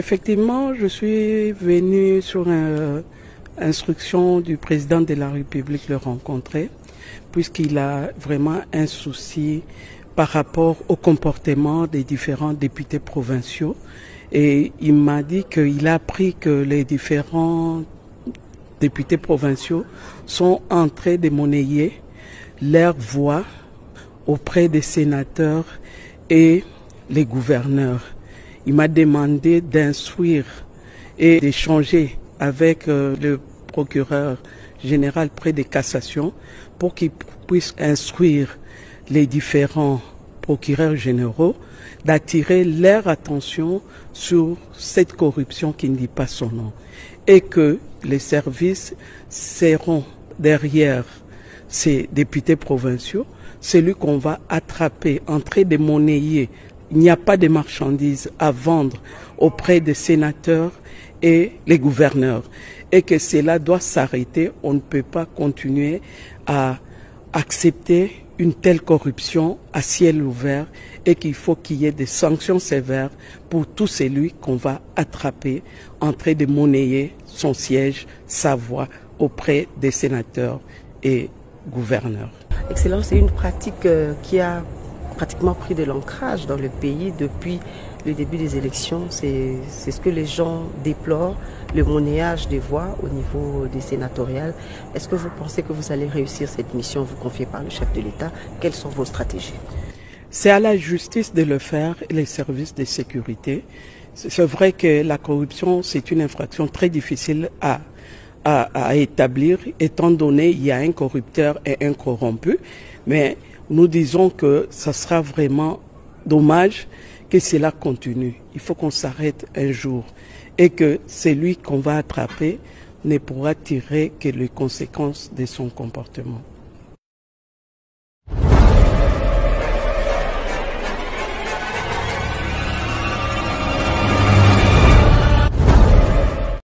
Effectivement, je suis venu sur instruction du président de la République le rencontrer, puisqu'il a vraiment un souci par rapport au comportement des différents députés provinciaux. Et il m'a dit qu'il a appris que les différents députés provinciaux sont en train de monnayer leur voix auprès des sénateurs et les gouverneurs. Il m'a demandé d'instruire et d'échanger avec le procureur général près des cassations pour qu'il puisse instruire les différents procureurs généraux d'attirer leur attention sur cette corruption qui ne dit pas son nom et que les services seront derrière ces députés provinciaux, celui qu'on va attraper en train de monnayer. Il n'y a pas de marchandises à vendre auprès des sénateurs et les gouverneurs et que cela doit s'arrêter. On ne peut pas continuer à accepter une telle corruption à ciel ouvert et qu'il faut qu'il y ait des sanctions sévères pour tout celui qu'on va attraper en train de monnayer son siège, sa voix auprès des sénateurs et gouverneurs. Excellence, c'est une pratique qui a pratiquement pris de l'ancrage dans le pays depuis le début des élections. C'est ce que les gens déplorent, le monnayage des voix au niveau des sénatoriales. Est-ce que vous pensez que vous allez réussir cette mission vous confiée par le chef de l'État? Quelles sont vos stratégies? C'est à la justice de le faire et les services de sécurité. C'est vrai que la corruption, c'est une infraction très difficile à établir, étant donné qu'il y a un corrupteur et un corrompu. Mais nous disons que ça sera vraiment dommage que cela continue. Il faut qu'on s'arrête un jour et que celui qu'on va attraper ne pourra tirer que les conséquences de son comportement.